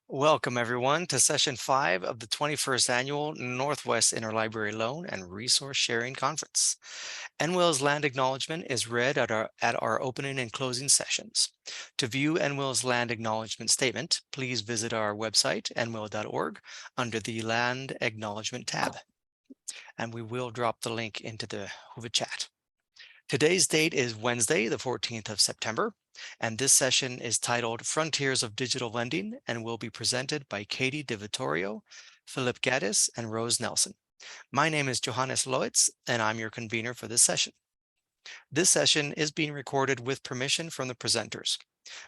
Welcome, everyone, to Session 5 of the 21st Annual Northwest Interlibrary Loan and Resource Sharing Conference. NWIL's land acknowledgement is read at our opening and closing sessions. To view NWIL's land acknowledgement statement, please visit our website, nwil.org, under the Land Acknowledgement tab. And we will drop the link into the Whova chat. Today's date is Wednesday, the 14th of September, and this session is titled Frontiers of Digital Lending and will be presented by Katie DeVittorio, Philip Gaddis, and Rose Nelson. My name is Johannes Loitz, and I'm your convener for this session. This session is being recorded with permission from the presenters.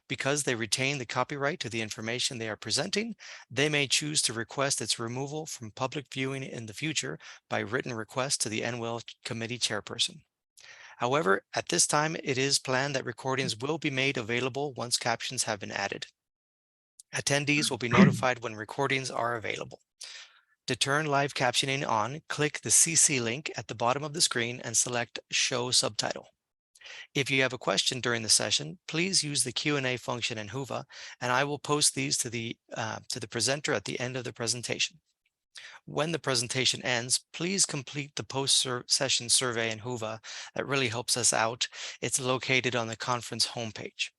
Because they retain the copyright to the information they are presenting, they may choose to request its removal from public viewing in the future by written request to the NWIL committee chairperson. However, at this time, it is planned that recordings will be made available once captions have been added. Attendees will be notified when recordings are available. To turn live captioning on, click the CC link at the bottom of the screen and select Show Subtitle. If you have a question during the session, please use the Q&A function in Whova, and I will post these to the presenter at the end of the presentation. When the presentation ends, please complete the post-session survey in Whova. That really helps us out. It's located on the conference homepage.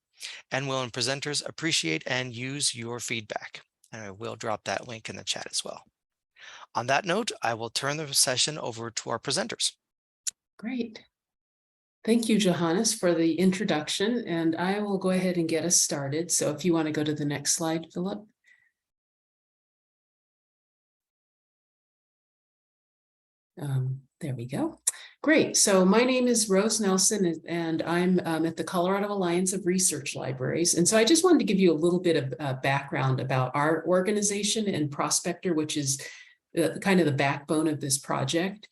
NWIL and presenters appreciate and use your feedback. And I will drop that link in the chat as well. On that note, I will turn the session over to our presenters. Great. Thank you, Johannes, for the introduction, and I will go ahead and get us started. So if you want to go to the next slide, Philip. There we go. Great. So my name is Rose Nelson, and I'm at the Colorado Alliance of Research Libraries. And so I just wanted to give you a little bit of background about our organization and Prospector, which is kind of the backbone of this project.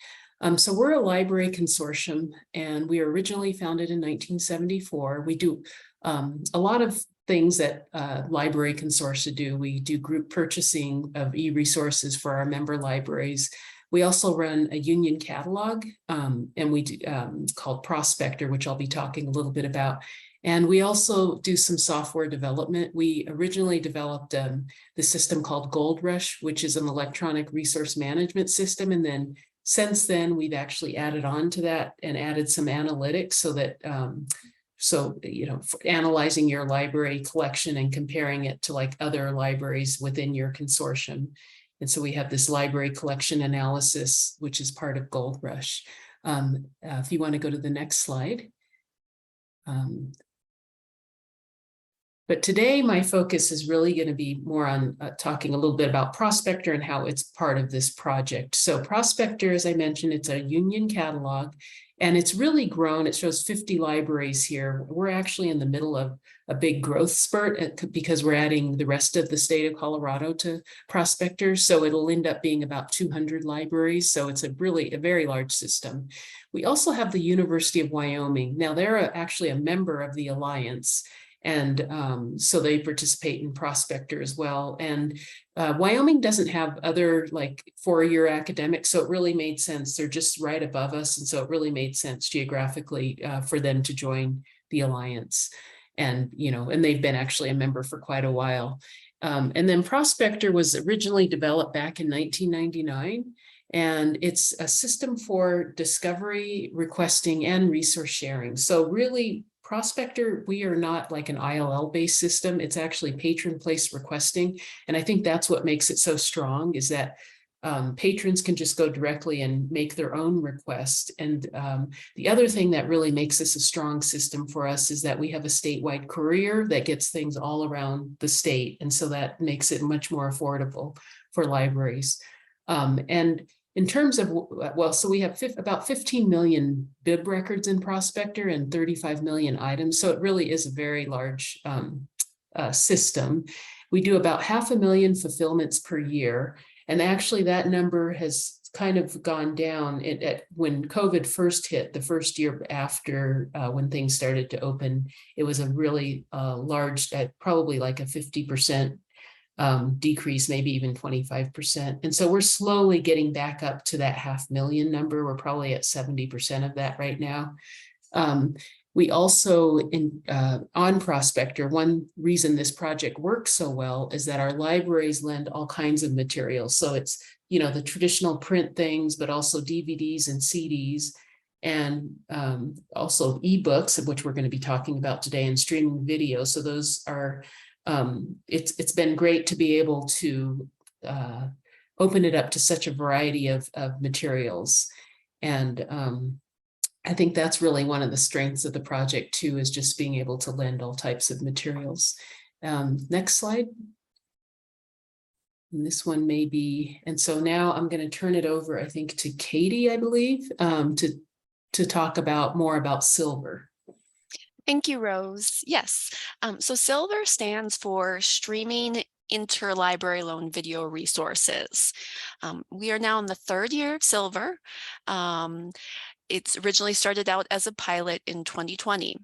So we're a library consortium, and we were originally founded in 1974. We do a lot of things that library consortia do. We do group purchasing of e-resources for our member libraries. We also run a union catalog, and we do, called Prospector, which I'll be talking a little bit about. And we also do some software development. We originally developed the system called Gold Rush, which is an electronic resource management system. And then since then, we've actually added on to that and added some analytics so that, for analyzing your library collection and comparing it to like other libraries within your consortium. And so we have this library collection analysis, which is part of Gold Rush. If you want to go to the next slide. But today, my focus is really going to be more on talking a little bit about Prospector and how it's part of this project. So Prospector, as I mentioned, it's a union catalog, and it's really grown. It shows 50 libraries here. We're actually in the middle of a big growth spurt because we're adding the rest of the state of Colorado to Prospector. So it'll end up being about 200 libraries. So it's a very large system. We also have the University of Wyoming. Now they're actually a member of the Alliance. And so they participate in Prospector as well. And Wyoming doesn't have other like four-year academics, so it really made sense. They're just right above us. And so it really made sense geographically for them to join the Alliance. And, and they've been actually a member for quite a while. And then Prospector was originally developed back in 1999. And it's a system for discovery, requesting, and resource sharing. So really, Prospector, we are not like an ILL-based system. It's actually patron-placed requesting. And I think that's what makes it so strong, is that patrons can just go directly and make their own request. And the other thing that really makes this a strong system for us is that we have a statewide courier that gets things all around the state. And so that makes it much more affordable for libraries. And in terms of, so we have about 15 million bib records in Prospector and 35 million items. So it really is a very large system. We do about 500,000 fulfillments per year. And actually that number has kind of gone down when COVID first hit, the first year after when things started to open. It was a really large, probably like a 50% decrease, maybe even 25%. And so we're slowly getting back up to that 500,000 number. We're probably at 70% of that right now. We also, on Prospector, one reason this project works so well is that our libraries lend all kinds of materials. So it's, the traditional print things, but also DVDs and CDs, and also ebooks, which we're going to be talking about today, and streaming video. So those are, it's been great to be able to open it up to such a variety of materials. And I think that's really one of the strengths of the project too, is just being able to lend all types of materials. Next slide. And this one may be, and so now I'm going to turn it over, I think, to Katie, I believe, to talk more about SILLVR. Thank you, Rose. Yes, so SILLVR stands for Streaming Interlibrary Loan Video Resources. We are now in the third year of SILLVR. It's originally started out as a pilot in 2020.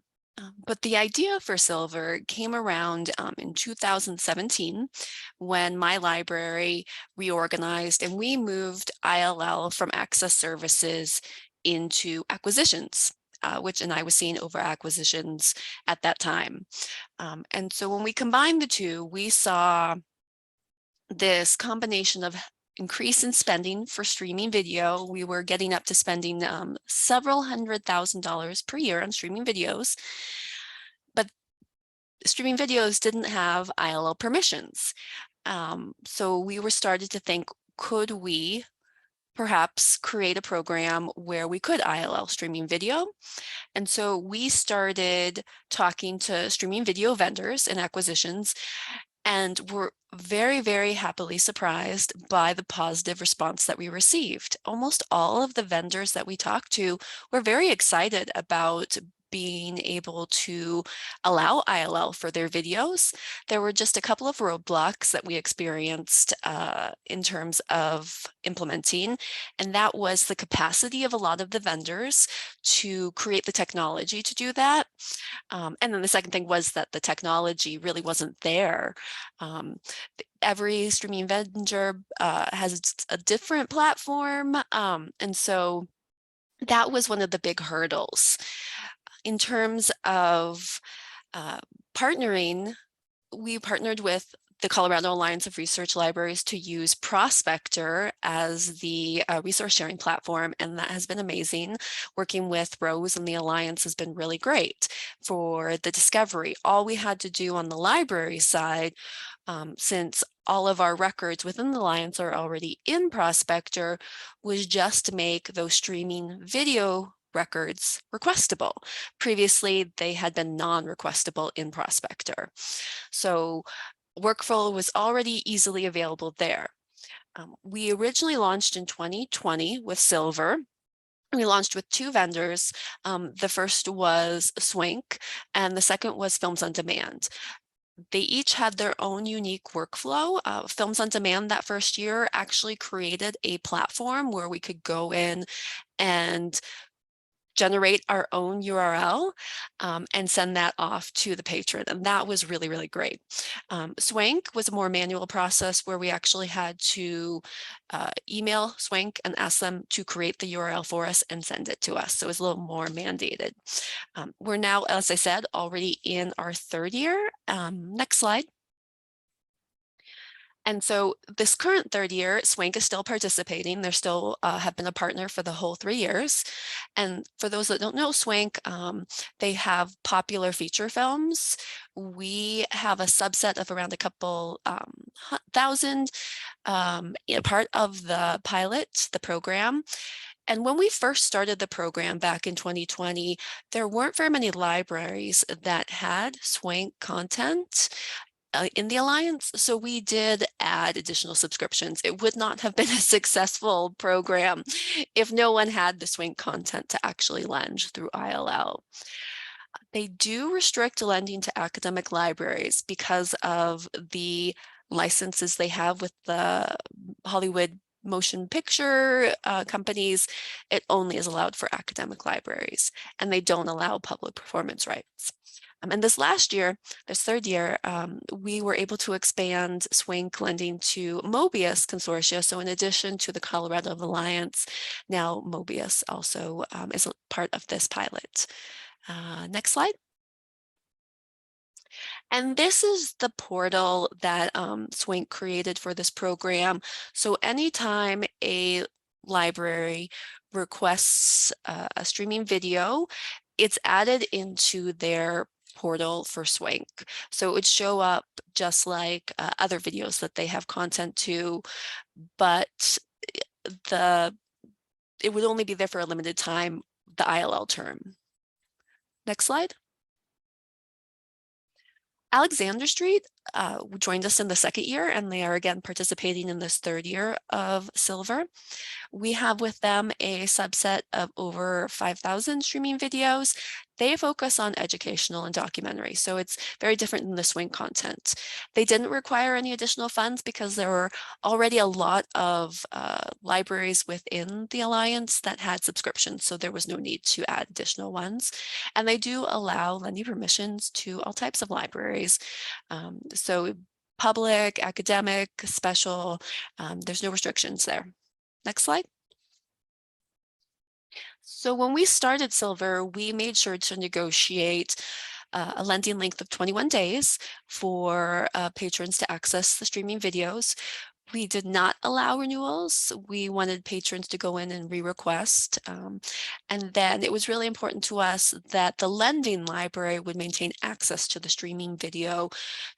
But the idea for SILLVR came around in 2017 when my library reorganized and we moved ILL from access services into acquisitions, and I was seeing over acquisitions at that time. And so when we combined the two, we saw this combination of increase in spending for streaming video. We were getting up to spending several $100,000 per year on streaming videos, but streaming videos didn't have ILL permissions. So we were started to think, could we perhaps create a program where we could ILL streaming video? And so we started talking to streaming video vendors and acquisitions, and were very, very happily surprised by the positive response that we received. Almost all of the vendors that we talked to were very excited about being able to allow ILL for their videos. There were just a couple of roadblocks that we experienced in terms of implementing, and that was the capacity of a lot of the vendors to create the technology to do that. And then the second thing was that the technology really wasn't there. Every streaming vendor has a different platform, and so that was one of the big hurdles. In terms of partnering, we partnered with the Colorado Alliance of Research Libraries to use Prospector as the resource sharing platform, and that has been amazing. Working with Rose and the Alliance has been really great for the discovery. All we had to do on the library side, since all of our records within the Alliance are already in Prospector, was just to make those streaming video records requestable. Previously, they had been non-requestable in Prospector. So workflow was already easily available there. We originally launched in 2020 with SILLVR. We launched with two vendors. The first was SWANK, and the second was Films on Demand. They each had their own unique workflow. Films on Demand that first year actually created a platform where we could go in and generate our own URL and send that off to the patron. And that was really, really great. SWANK was a more manual process where we actually had to email SWANK and ask them to create the URL for us and send it to us. So it was a little more mandated. We're now, as I said, already in our third year. Next slide. And so this current third year, SWANK is still participating. They're still have been a partner for the whole 3 years. And for those that don't know SWANK, they have popular feature films. We have a subset of around a couple thousand, part of the pilot, the program. And when we first started the program back in 2020, there weren't very many libraries that had SWANK content in the Alliance. So we did add additional subscriptions. It would not have been a successful program if no one had the SWANK content to actually lend through ILL. They do restrict lending to academic libraries because of the licenses they have with the Hollywood motion picture companies. It only is allowed for academic libraries, and they don't allow public performance rights. And this last year, this third year, we were able to expand SWANK lending to Mobius consortia. So in addition to the Colorado Alliance, now Mobius also is a part of this pilot. Next slide. And this is the portal that SWANK created for this program. So anytime a library requests a streaming video, it's added into their portal for SWANK. So it would show up just like other videos that they have content to, but it would only be there for a limited time, the ILL term. Next slide. Alexander Street joined us in the second year, and they are again participating in this third year of SILLVR. We have with them a subset of over 5,000 streaming videos. They focus on educational and documentary, so it's very different than the SWANK content. They didn't require any additional funds because there were already a lot of libraries within the Alliance that had subscriptions, so there was no need to add additional ones. And they do allow lending permissions to all types of libraries. So public, academic, special, there's no restrictions there. Next slide. So when we started SILLVR, we made sure to negotiate a lending length of 21 days for patrons to access the streaming videos. We did not allow renewals. We wanted patrons to go in and re-request. And then it was really important to us that the lending library would maintain access to the streaming video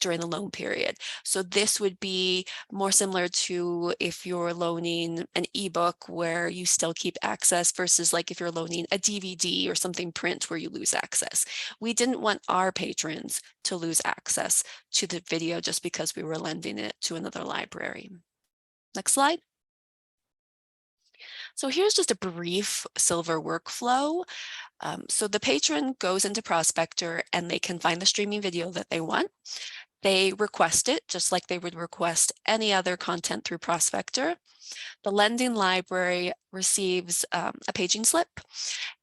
during the loan period. So this would be more similar to if you're loaning an ebook where you still keep access versus like if you're loaning a DVD or something print where you lose access. We didn't want our patrons to lose access to the video just because we were lending it to another library. Next slide. So here's just a brief SILLVR workflow. So the patron goes into Prospector and they can find the streaming video that they want. They request it just like they would request any other content through Prospector. The lending library receives a paging slip,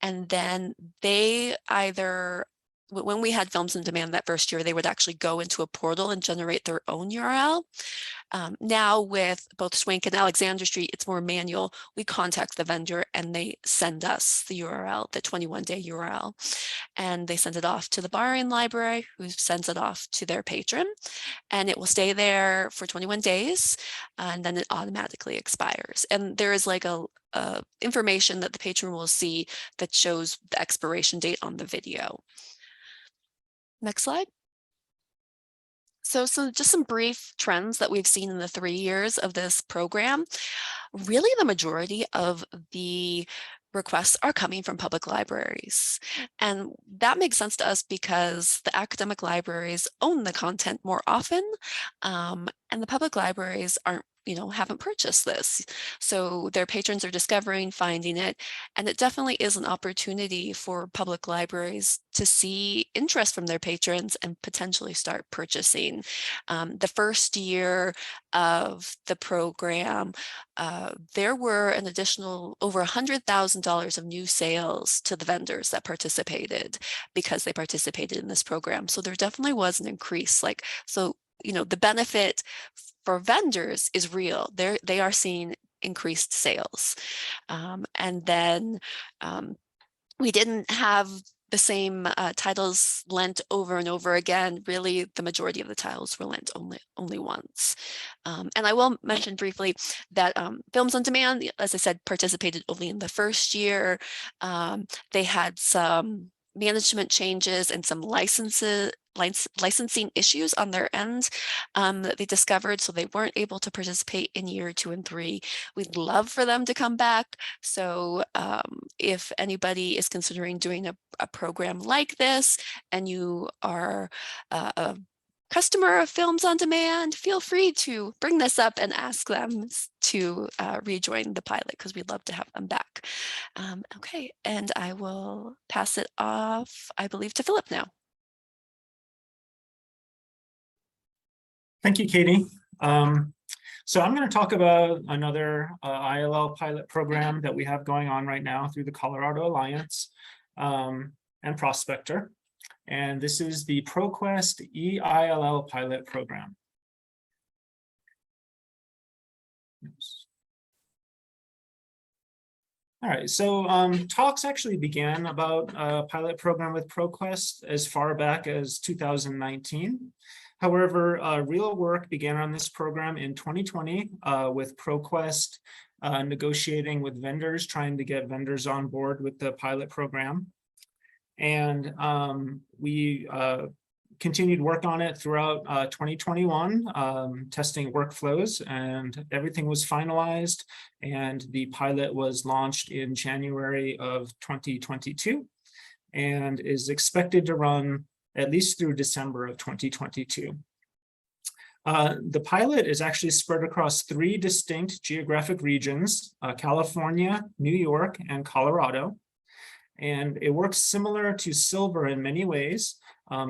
and then they either, when we had Films on Demand that first year, they would actually go into a portal and generate their own URL. Now with both SWANK and Alexander Street, it's more manual. We contact the vendor and they send us the URL, the 21-day URL, and they send it off to the borrowing library, who sends it off to their patron, and it will stay there for 21 days, and then it automatically expires. And there is like a information that the patron will see that shows the expiration date on the video. Next slide. So just some brief trends that we've seen in the 3 years of this program. Really, the majority of the requests are coming from public libraries. And that makes sense to us because the academic libraries own the content more often, and the public libraries haven't purchased this. So their patrons are discovering, finding it, and it definitely is an opportunity for public libraries to see interest from their patrons and potentially start purchasing. The first year of the program, there were an additional over $100,000 of new sales to the vendors that participated because they participated in this program. So there definitely was an increase. The benefit for vendors is real. They are seeing increased sales. And then we didn't have the same titles lent over and over again. Really, the majority of the titles were lent only once. And I will mention briefly that Films on Demand, as I said, participated only in the first year. They had some management changes and some licensing issues on their end that they discovered, so they weren't able to participate in year 2 and 3. We'd love for them to come back. So if anybody is considering doing a program like this and you are a customer of Films on Demand, feel free to bring this up and ask them to rejoin the pilot because we'd love to have them back. Okay, and I will pass it off, I believe, to Philip now. Thank you, Katie. So I'm going to talk about another ILL pilot program that we have going on right now through the Colorado Alliance and Prospector. And this is the Proquest EILL pilot program. Oops. All right, so talks actually began about a pilot program with Proquest as far back as 2019. However, real work began on this program in 2020 with Proquest negotiating with vendors, trying to get vendors on board with the pilot program. And we continued work on it throughout 2021, testing workflows, and everything was finalized. And the pilot was launched in January of 2022 and is expected to run at least through December of 2022. The pilot is actually spread across 3 distinct geographic regions, California, New York, and Colorado. And it works similar to SILLVR in many ways.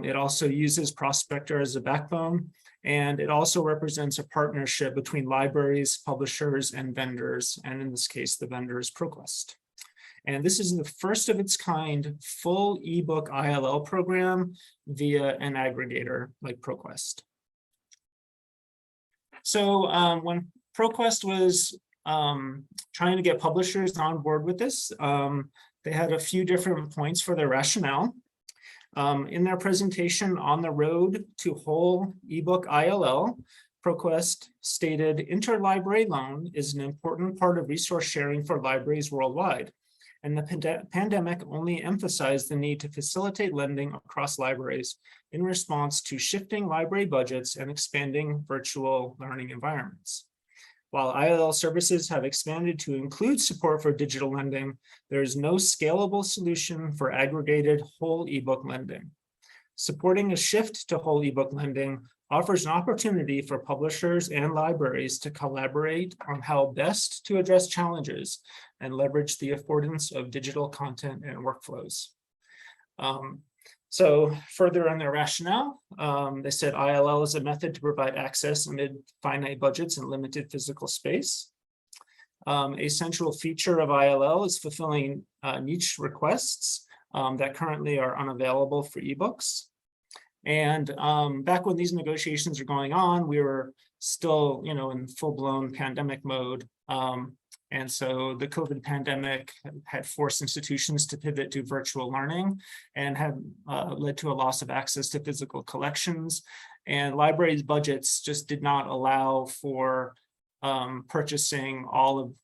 It also uses Prospector as a backbone, and it also represents a partnership between libraries, publishers, and vendors, and in this case, the vendor is Proquest. And this is the first of its kind full ebook ILL program via an aggregator like Proquest. So when Proquest was trying to get publishers on board with this, they had a few different points for their rationale. In their presentation on the road to whole ebook ILL, Proquest stated, interlibrary loan is an important part of resource sharing for libraries worldwide, and the pandemic only emphasized the need to facilitate lending across libraries in response to shifting library budgets and expanding virtual learning environments. While ILL services have expanded to include support for digital lending, there is no scalable solution for aggregated whole ebook lending. Supporting a shift to whole ebook lending offers an opportunity for publishers and libraries to collaborate on how best to address challenges and leverage the affordance of digital content and workflows. So further on their rationale, they said ILL is a method to provide access amid finite budgets and limited physical space. A central feature of ILL is fulfilling niche requests that currently are unavailable for ebooks. And back when these negotiations are going on, we were still, in full-blown pandemic mode. And so the COVID pandemic had forced institutions to pivot to virtual learning and had led to a loss of access to physical collections. And libraries' budgets just did not allow for purchasing all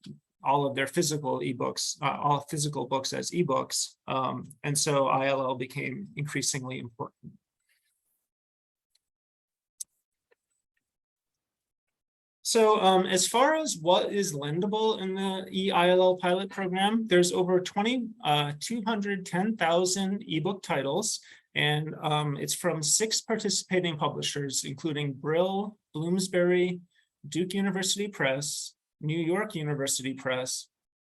of their physical ebooks, all physical books as ebooks. And so ILL became increasingly important. So as far as what is lendable in the EILL pilot program, there's over 210,000 ebook titles, and it's from 6 participating publishers, including Brill, Bloomsbury, Duke University Press, New York University Press,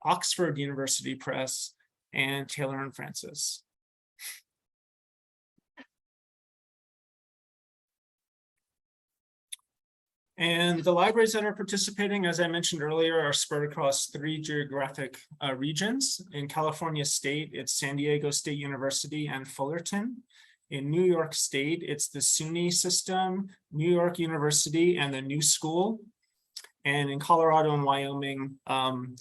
Oxford University Press, and Taylor and Francis. And the libraries that are participating, as I mentioned earlier, are spread across 3 geographic regions. In California State, it's San Diego State University and Fullerton. In New York State, it's the SUNY system, New York University, and the New School. And in Colorado and Wyoming,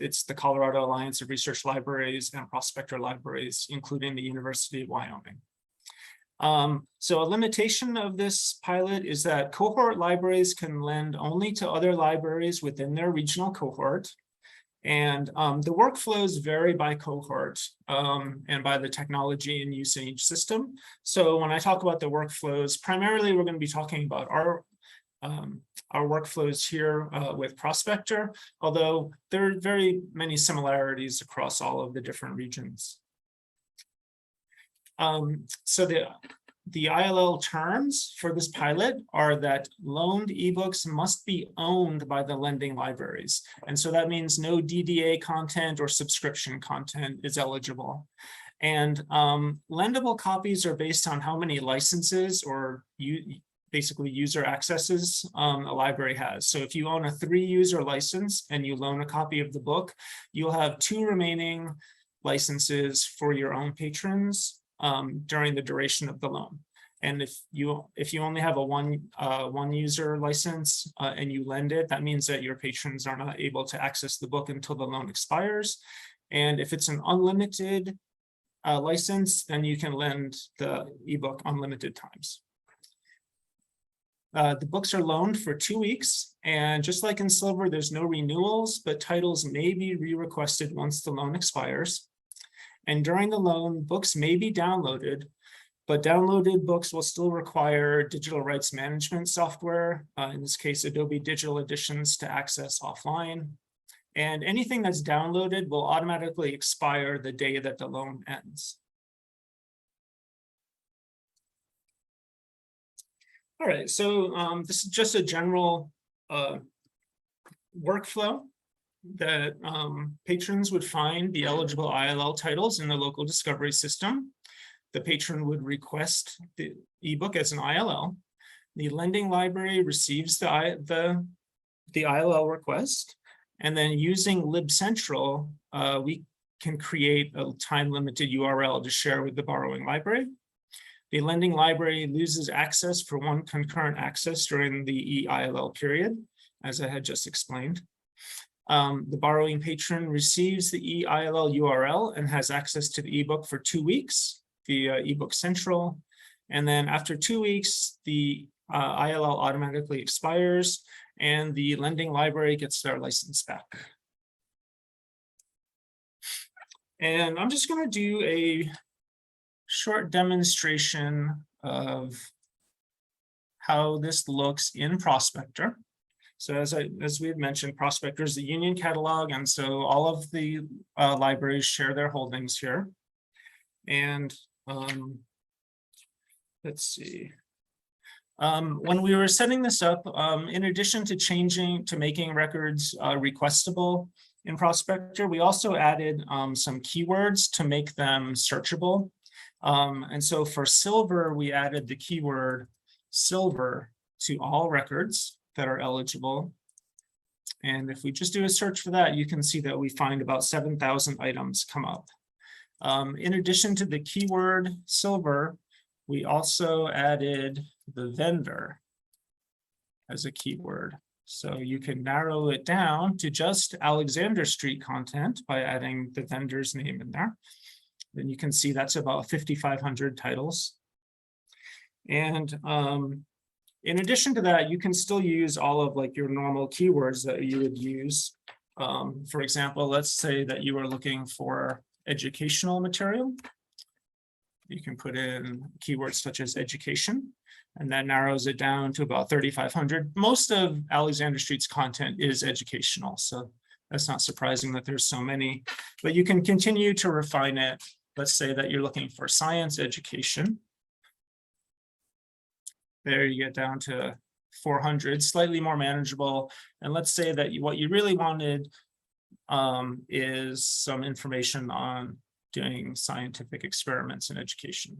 it's the Colorado Alliance of Research Libraries and Prospector Libraries, including the University of Wyoming. So a limitation of this pilot is that cohort libraries can lend only to other libraries within their regional cohort. And the workflows vary by cohort and by the technology in use in each system. So when I talk about the workflows, primarily we're going to be talking about our workflows here with Prospector, although there are very many similarities across all of the different regions. So the ILL terms for this pilot are that loaned ebooks must be owned by the lending libraries. And so that means no DDA content or subscription content is eligible. And lendable copies are based on how many licenses or basically user accesses a library has. So if you own a 3-user license and you loan a copy of the book, you'll have 2 remaining licenses for your own patrons during the duration of the loan. And if you only have a one user license and you lend it, that means that your patrons are not able to access the book until the loan expires. And if it's an unlimited license, then you can lend the ebook unlimited times. The books are loaned for 2 weeks, and just like in SILLVR, there's no renewals, but titles may be re-requested once the loan expires. And during the loan, books may be downloaded, but downloaded books will still require digital rights management software, in this case, Adobe Digital Editions, to access offline. And anything that's downloaded will automatically expire the day that the loan ends. All right, so this is just a general workflow that patrons would find the eligible ILL titles in the local discovery system. The patron would request the ebook as an ILL. The lending library receives the ILL request, and then using libcentral, we can create a time-limited URL to share with the borrowing library. The lending library loses access for one concurrent access during the EILL period, as I had just explained. The borrowing patron receives the EILL URL and has access to the ebook for 2 weeks via ebook central. And then after 2 weeks, the ILL automatically expires and the lending library gets their license back. And I'm just going to do a short demonstration of how this looks in Prospector. So as we had mentioned, Prospector is the union catalog, and so all of the libraries share their holdings here. And let's see. When we were setting this up, in addition to making records requestable in Prospector, we also added some keywords to make them searchable. And so for SILLVR, we added the keyword SILLVR to all records that are eligible. And if we just do a search for that, you can see that we find about 7,000 items come up. In addition to the keyword SILLVR, we also added the vendor as a keyword. So you can narrow it down to just Alexander Street content by adding the vendor's name in there. Then you can see that's about 5,500 titles. And in addition to that, you can still use all of like your normal keywords that you would use. For example, let's say that you are looking for educational material. You can put in keywords such as education, and that narrows it down to about 3,500. Most of Alexander Street's content is educational, so that's not surprising that there's so many, but you can continue to refine it. Let's say that you're looking for science education. There you get down to 400, slightly more manageable. And let's say that what you really wanted is some information on doing scientific experiments in education.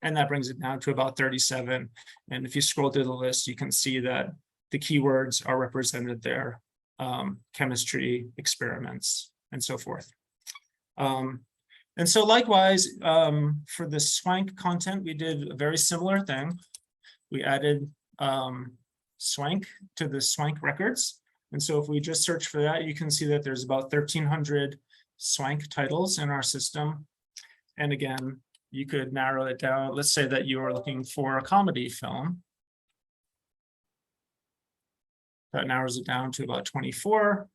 And that brings it down to about 37. And if you scroll through the list, you can see that the keywords are represented there, chemistry, experiments, and so forth. And so likewise, for the SWANK content, we did a very similar thing. We added SWANK to the SWANK records. And so if we just search for that, you can see that there's about 1,300 SWANK titles in our system. And again, you could narrow it down. Let's say that you are looking for a comedy film. That narrows it down to about 24.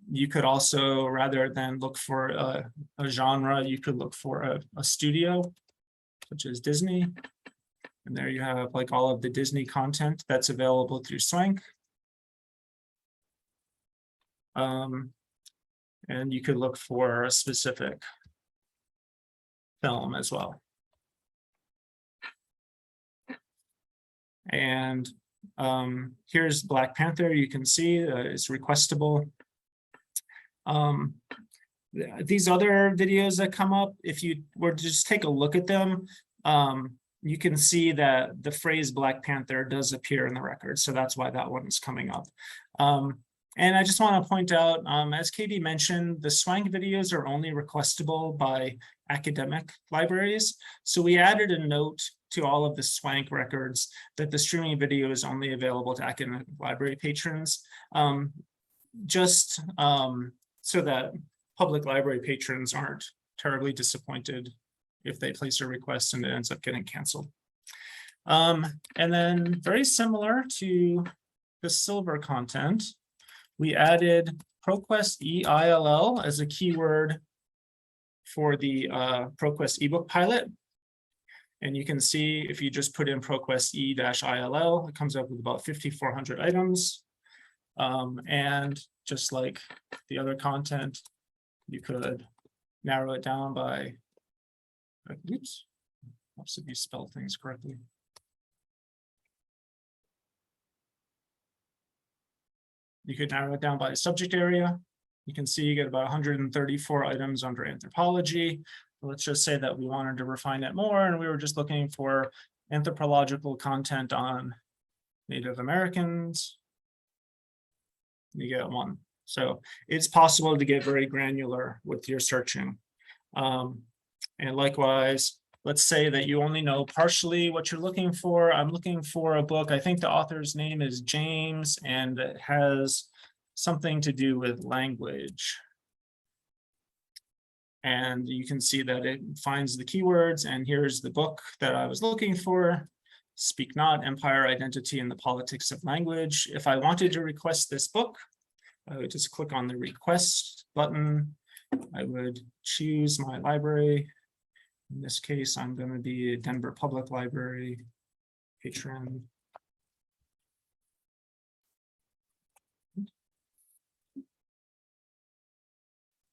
You could also, rather than look for a genre, you could look for a studio, such as Disney. And there you have like all of the Disney content that's available through SWANK. And you could look for a specific film as well. And here's Black Panther. You can see it's requestable. These other videos that come up, if you were to just take a look at them, you can see that the phrase Black Panther does appear in the record. So that's why that one is coming up. And I just want to point out, as Katie mentioned, the SWANK videos are only requestable by academic libraries. So we added a note to all of the SWANK records that the streaming video is only available to academic library patrons. just so that public library patrons aren't terribly disappointed if they place a request and it ends up getting canceled. And then very similar to the SILLVR content, we added Proquest EILL as a keyword for the Proquest ebook pilot. And you can see if you just put in Proquest E-ILL, it comes up with about 5,400 items. And just like the other content, you could narrow it down by, oops, helps if you spell things correctly. You could narrow it down by subject area. You can see you get about 134 items under anthropology. Let's just say that we wanted to refine it more and we were just looking for anthropological content on Native Americans. You get one. So it's possible to get very granular with your searching. And likewise, let's say that you only know partially what you're looking for. I'm looking for a book. I think the author's name is James, and it has something to do with language. And you can see that it finds the keywords, and here's the book that I was looking for. Speak Not, Empire, Identity, and the Politics of Language. If I wanted to request this book, I would just click on the request button. I would choose my library. In this case, I'm going to be a Denver Public Library patron.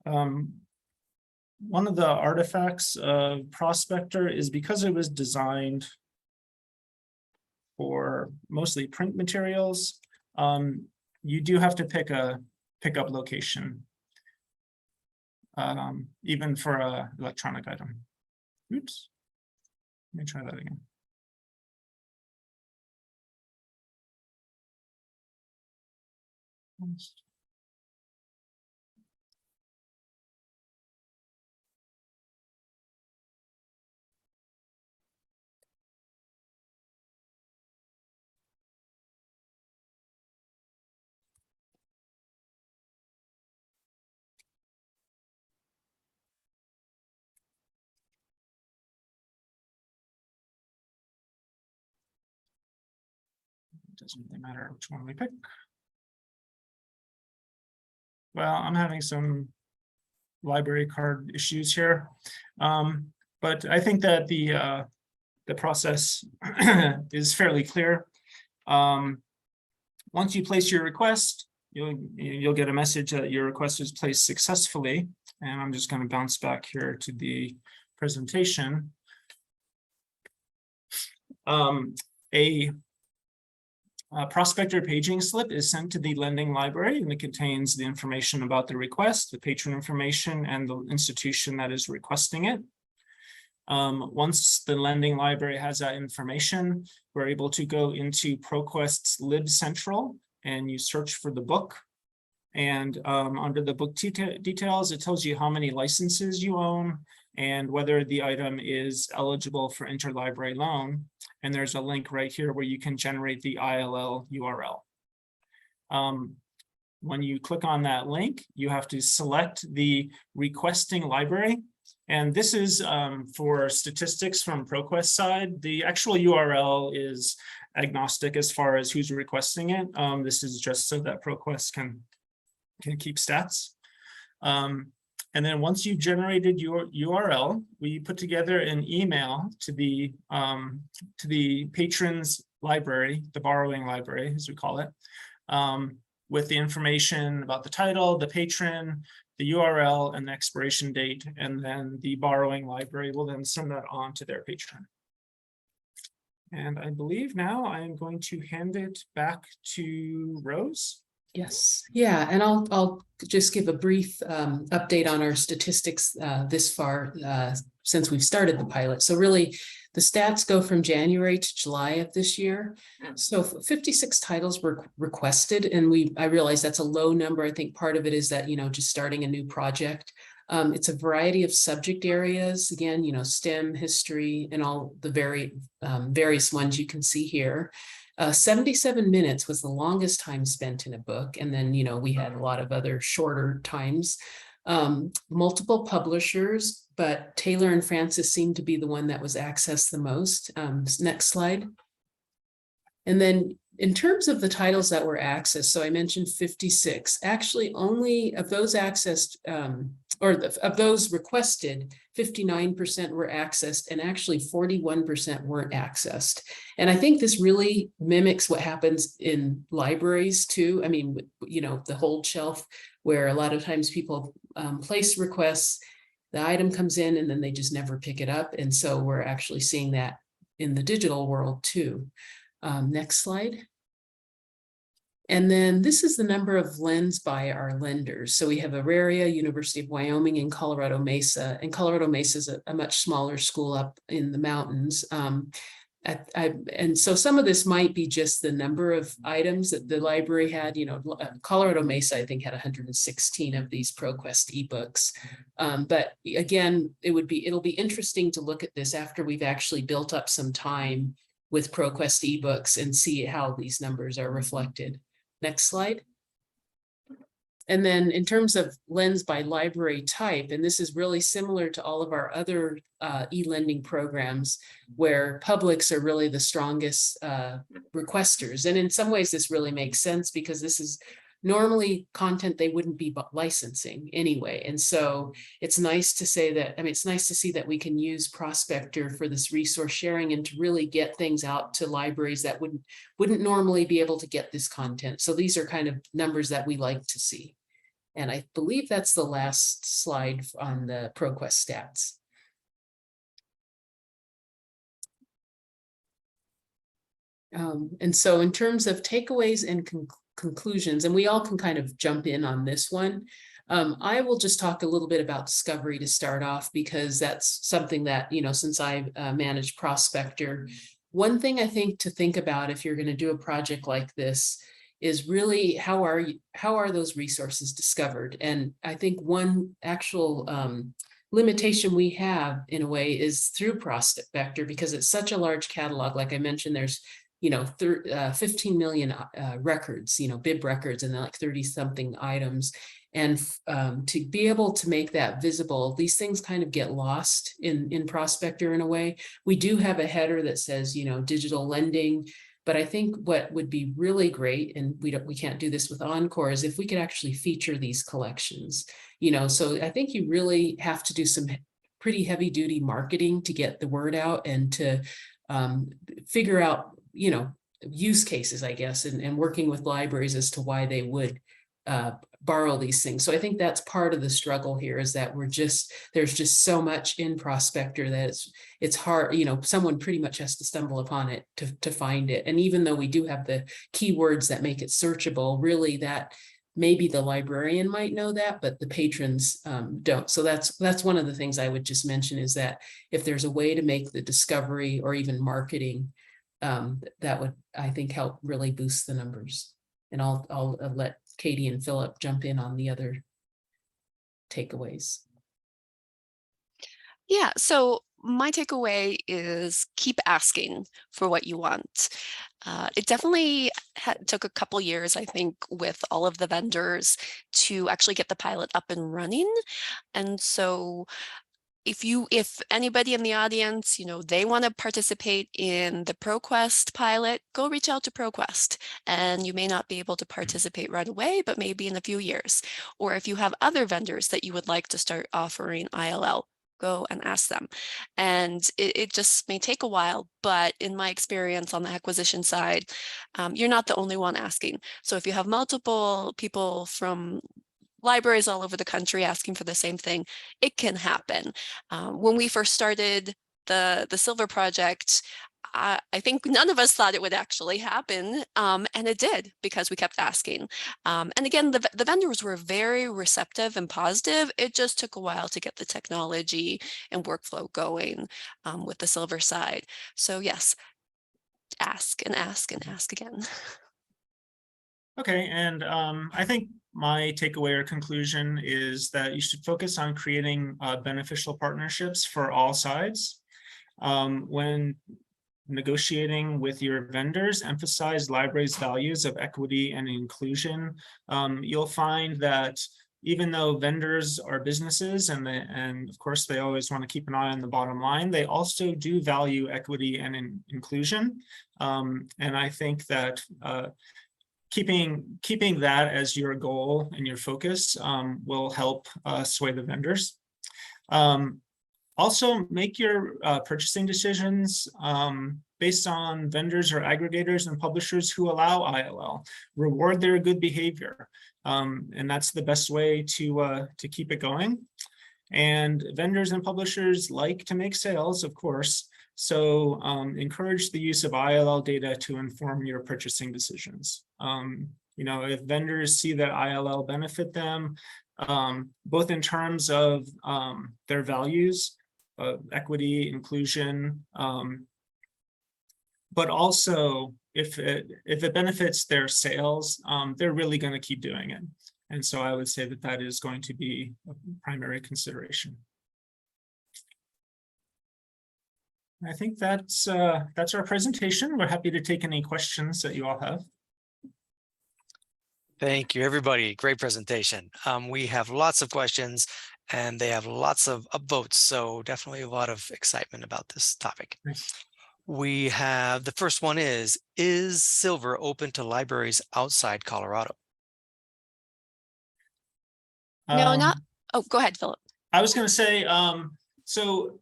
One of the artifacts of Prospector is because it was designed for mostly print materials, you do have to pick a pickup location, even for an electronic item. Oops, let me try that again. Doesn't really matter which one we pick. Well, I'm having some library card issues here, but I think that the process is fairly clear. Once you place your request, you'll get a message that your request is placed successfully. And I'm just going to bounce back here to the presentation. A Prospector paging slip is sent to the lending library, and it contains the information about the request, the patron information, and the institution that is requesting it. Once the lending library has that information, we're able to go into Proquest's Lib Central, and you search for the book. And under the book details, it tells you how many licenses you own and whether the item is eligible for interlibrary loan. And there's a link right here where you can generate the ILL URL. When you click on that link, you have to select the requesting library. And this is for statistics from Proquest side. The actual URL is agnostic as far as who's requesting it. This is just so that Proquest can keep stats. And then once you've generated your URL, we put together an email to the patron's library, the borrowing library, as we call it, with the information about the title, the patron, the URL, and the expiration date. And then the borrowing library will then send that on to their patron. And I believe now I'm going to hand it back to Rose. Yes, yeah, and I'll just give a brief update on our statistics this far since we've started the pilot. So really, the stats go from January to July of this year. So 56 titles were requested, and I realize that's a low number. I think part of it is that, just starting a new project. It's a variety of subject areas, again, STEM, history, and all the various ones you can see here. 77 minutes was the longest time spent in a book. And then, we had a lot of other shorter times. Multiple publishers, but Taylor and Francis seemed to be the one that was accessed the most. Next slide. And then in terms of the titles that were accessed, so I mentioned 56, actually only of those accessed, of those requested, 59% were accessed and actually 41% weren't accessed. And I think this really mimics what happens in libraries too. I mean, the hold shelf, where a lot of times people place requests, the item comes in and then they just never pick it up. And so we're actually seeing that in the digital world too. Next slide. And then this is the number of lends by our lenders. So we have Auraria, University of Wyoming, and Colorado Mesa. And Colorado Mesa is a much smaller school up in the mountains. And so some of this might be just the number of items that the library had. Colorado Mesa, I think, had 116 of these Proquest ebooks. But again, it'll be interesting to look at this after we've actually built up some time with Proquest ebooks and see how these numbers are reflected. Next slide. And then in terms of lends by library type, and this is really similar to all of our other e-lending programs where publics are really the strongest requesters. And in some ways, this really makes sense because this is normally content they wouldn't be licensing anyway. And so it's nice to say that, it's nice to see that we can use Prospector for this resource sharing and to really get things out to libraries that wouldn't normally be able to get this content. So these are kind of numbers that we like to see. And I believe that's the last slide on the Proquest stats. And so in terms of takeaways and conclusions, and we all can kind of jump in on this one. I will just talk a little bit about discovery to start off, because that's something that, since I manage Prospector, one thing I think to think about if you're going to do a project like this is really how are those resources discovered? And I think one actual limitation we have in a way is through Prospector, because it's such a large catalog. Like I mentioned, there's 15 million records, bib records, and like 30 something items. And to be able to make that visible, these things kind of get lost in Prospector in a way. We do have a header that says, digital lending, but I think what would be really great, and we can't do this with Encore, is if we could actually feature these collections, so I think you really have to do some pretty heavy duty marketing to get the word out and to figure out use cases, I guess, and working with libraries as to why they would borrow these things. So I think that's part of the struggle here, is that there's just so much in Prospector that it's hard, someone pretty much has to stumble upon it to find it. And even though we do have the keywords that make it searchable, really that maybe the librarian might know that, but the patrons don't. So that's one of the things I would just mention, is that if there's a way to make the discovery or even marketing, that would, I think, help really boost the numbers. And I'll let Katie and Philip jump in on the other takeaways. Yeah, so my takeaway is keep asking for what you want. It definitely took a couple years, I think, with all of the vendors to actually get the pilot up and running. And so if anybody in the audience, they want to participate in the Proquest pilot, go reach out to Proquest. And you may not be able to participate right away, but maybe in a few years. Or if you have other vendors that you would like to start offering ILL, go and ask them. And it just may take a while, but in my experience on the acquisition side, you're not the only one asking. So if you have multiple people from libraries all over the country asking for the same thing, it can happen. When we first started the SILLVR project, I think none of us thought it would actually happen, and it did, because we kept asking. And again, the vendors were very receptive and positive. It just took a while to get the technology and workflow going with the SILLVR side. So yes, ask and ask and ask again. Okay, and I think my takeaway or conclusion is that you should focus on creating beneficial partnerships for all sides. When negotiating with your vendors, emphasize library's values of equity and inclusion. You'll find that even though vendors are businesses and of course they always want to keep an eye on the bottom line, they also do value equity and inclusion. And I think that keeping that as your goal and your focus will help sway the vendors. Also, make your purchasing decisions based on vendors or aggregators and publishers who allow ILL. Reward their good behavior, and that's the best way to keep it going. And vendors and publishers like to make sales, of course, so encourage the use of ILL data to inform your purchasing decisions. You know, if vendors see that ILL benefit them, both in terms of their values, equity, inclusion, but also if it benefits their sales, they're really going to keep doing it. And so I would say that that is going to be a primary consideration. I think that's our presentation. We're happy to take any questions that you all have. Thank you, everybody. Great presentation. We have lots of questions and they have lots of upvotes, so definitely a lot of excitement about this topic. Nice. We have, the first one is SILLVR open to libraries outside Colorado? No, not, oh, go ahead, Philip. I was going to say, so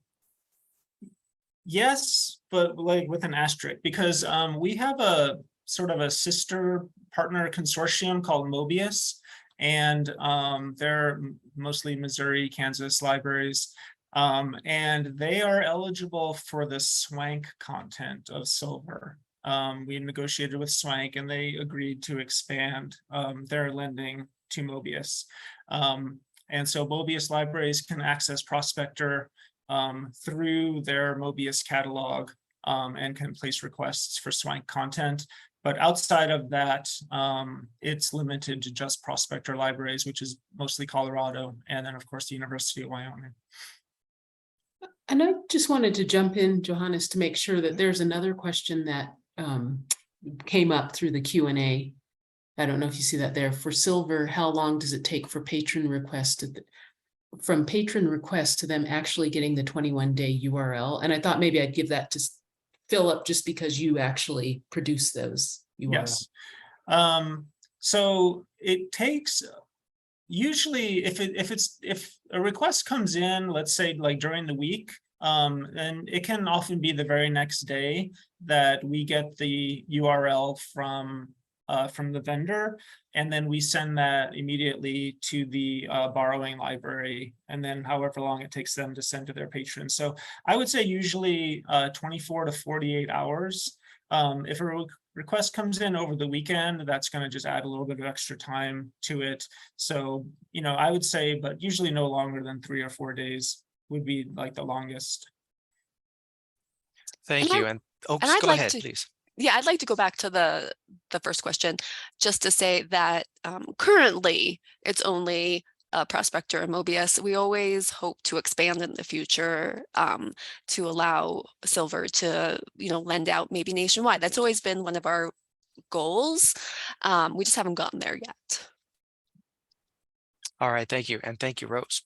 yes, but like with an asterisk, because we have a sort of a sister partner consortium called Mobius, and they're mostly Missouri, Kansas libraries, and they are eligible for the SWANK content of SILLVR. We negotiated with SWANK and they agreed to expand their lending to Mobius. And so Mobius libraries can access Prospector through their Mobius catalog and can place requests for SWANK content. But outside of that, it's limited to just Prospector libraries, which is mostly Colorado, and then of course the University of Wyoming. And I just wanted to jump in, Johannes, to make sure that there's another question that came up through the Q&A. I don't know if you see that there. For SILLVR, how long does it take for patron request from patron request to them actually getting the 21-day URL? And I thought maybe I'd give that to Philip just because you actually produce those URLs. Yes. So it takes, usually if a request comes in, let's say like during the week, and it can often be the very next day that we get the URL from the vendor, and then we send that immediately to the borrowing library, and then however long it takes them to send to their patrons. So I would say usually 24 to 48 hours. If a request comes in over the weekend, that's going to just add a little bit of extra time to it. So, you know, I would say, but usually no longer than 3 or 4 days would be like the longest. Thank you. And go ahead, please. Yeah, I'd like to go back to the first question, just to say that currently it's only Prospector and Mobius. We always hope to expand in the future to allow SILLVR to, lend out maybe nationwide. That's always been one of our goals. We just haven't gotten there yet. All right, thank you. And thank you, Rose,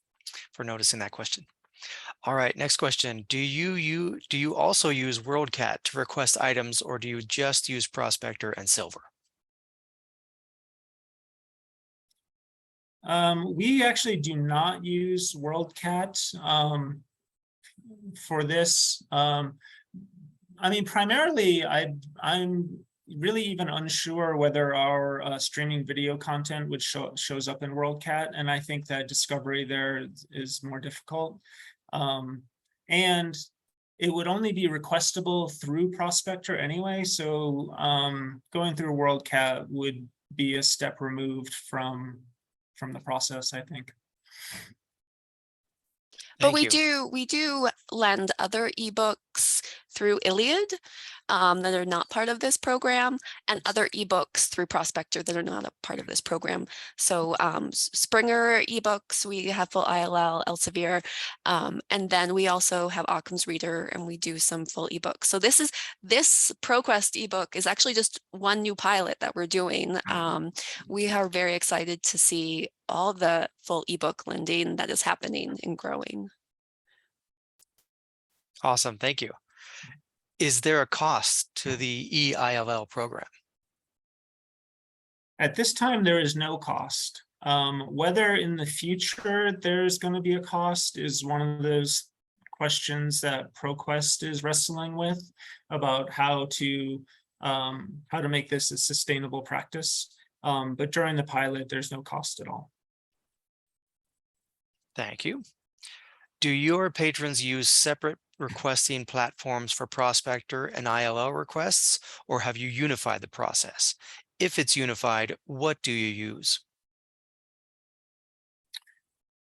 for noticing that question. All right, next question. Do you also use WorldCat to request items, or do you just use Prospector and SILLVR? We actually do not use WorldCat for this. I mean, primarily, I'm really even unsure whether our streaming video content which shows up in WorldCat, and I think that discovery there is more difficult. And it would only be requestable through Prospector anyway, so going through WorldCat would be a step removed from the process, I think. But we do lend other ebooks through Iliad. that are not part of this program, and other ebooks through Prospector that are not a part of this program. So Springer ebooks, we have full ILL, Elsevier, and then we also have Occam's Reader, and we do some full ebooks. So this Proquest ebook is actually just one new pilot that we're doing. We are very excited to see all the full ebook lending that is happening and growing. Awesome, thank you. Is there a cost to the EILL program? At this time, there is no cost. Whether in the future there's going to be a cost is one of those questions that Proquest is wrestling with about how to make this a sustainable practice. But during the pilot, there's no cost at all. Thank you. Do your patrons use separate requesting platforms for Prospector and ILL requests, or have you unified the process? If it's unified, what do you use?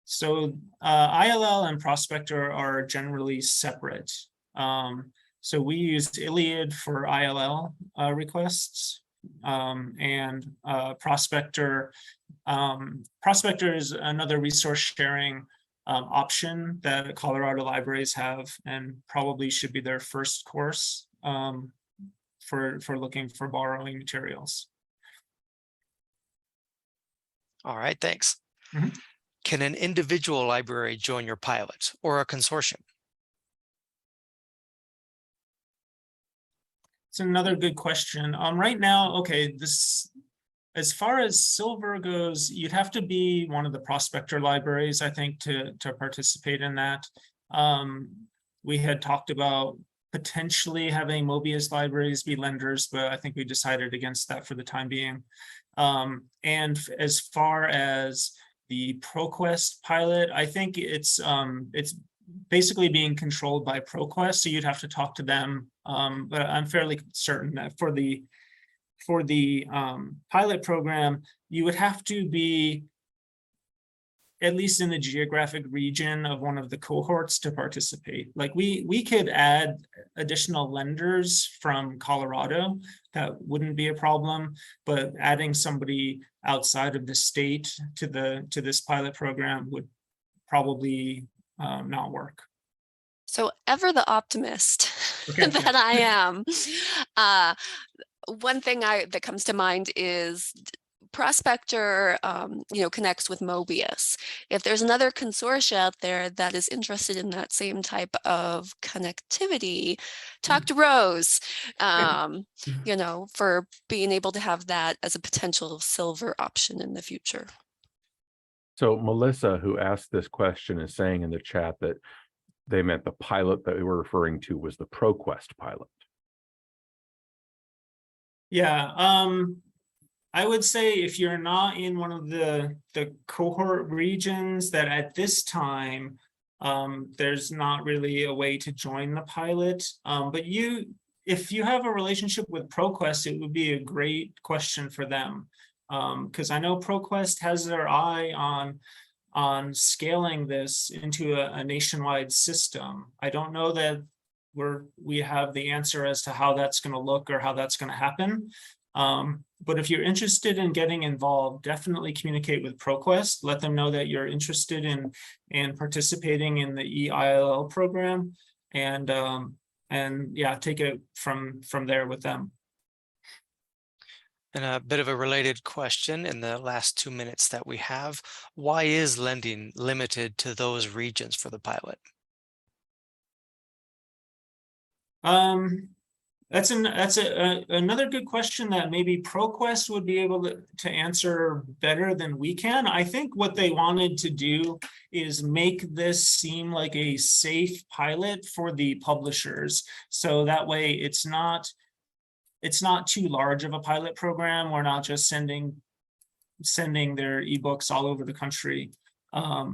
So ILL and Prospector are generally separate. So we use Iliad for ILL requests, and Prospector. Prospector is another resource sharing option that Colorado libraries have, and probably should be their first course for looking for borrowing materials. All right, thanks. Mm-hmm. Can an individual library join your pilot or a consortium? It's another good question. Right now, okay, as far as SILLVR goes, you'd have to be one of the Prospector libraries, I think, to participate in that. We had talked about potentially having Mobius libraries be lenders, but I think we decided against that for the time being. And as far as the Proquest pilot, I think it's basically being controlled by Proquest, so you'd have to talk to them. But I'm fairly certain that for the pilot program, you would have to be at least in the geographic region of one of the cohorts to participate. Like we could add additional lenders from Colorado, that wouldn't be a problem, but adding somebody outside of the state to this pilot program would probably not work. So ever the optimist Okay. that I am, one thing that comes to mind is Prospector, connects with Mobius. If there's another consortia out there that is interested in that same type of connectivity, talk to Rose, for being able to have that as a potential SILLVR option in the future. So Melissa, who asked this question, is saying in the chat that they meant the pilot that they were referring to was the Proquest pilot. Yeah, I would say if you're not in one of the cohort regions, that at this time, there's not really a way to join the pilot. But if you have a relationship with Proquest, it would be a great question for them. Because I know Proquest has their eye on scaling this into a nationwide system. I don't know that we have the answer as to how that's going to look or how that's going to happen. But if you're interested in getting involved, definitely communicate with Proquest. Let them know that you're interested in participating in the EILL program, and yeah, take it from there with them. And a bit of a related question in the last 2 minutes that we have: why is lending limited to those regions for the pilot? That's another good question that maybe Proquest would be able to answer better than we can. I think what they wanted to do is make this seem like a safe pilot for the publishers. So that way it's not too large of a pilot program. We're not just sending their ebooks all over the country. I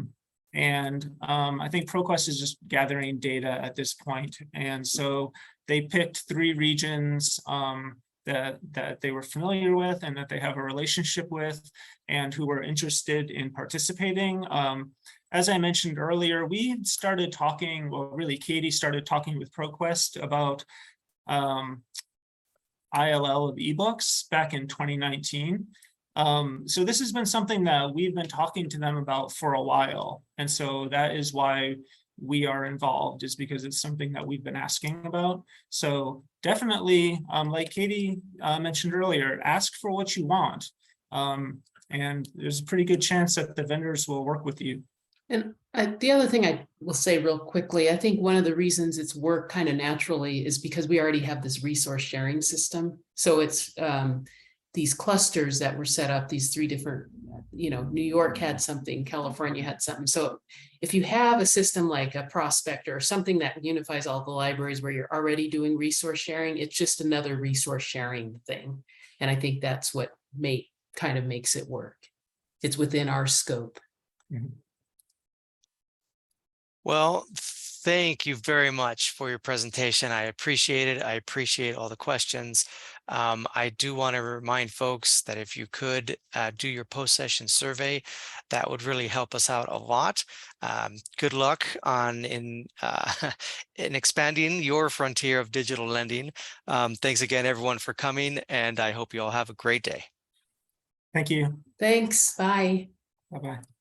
think Proquest is just gathering data at this point. And so they picked 3 regions that they were familiar with and that they have a relationship with and who were interested in participating. As I mentioned earlier, we started talking, well, really Katie started talking with Proquest about ILL of ebooks back in 2019. So this has been something that we've been talking to them about for a while. And so that is why we are involved, is because it's something that we've been asking about. So definitely, like Katie mentioned earlier, ask for what you want. And there's a pretty good chance that the vendors will work with you. And the other thing I will say real quickly, I think one of the reasons it's worked kind of naturally is because we already have this resource sharing system. So it's these clusters that were set up, these 3 different, New York had something, California had something. So if you have a system like a Prospector or something that unifies all the libraries where you're already doing resource sharing, it's just another resource sharing thing. And I think that's what kind of makes it work. It's within our scope. Mm-hmm. Well, thank you very much for your presentation. I appreciate it. I appreciate all the questions. I do want to remind folks that if you could do your post-session survey, that would really help us out a lot. Good luck in expanding your frontier of digital lending. Thanks again, everyone, for coming, and I hope you all have a great day. Thank you. Thanks. Bye. Bye-bye.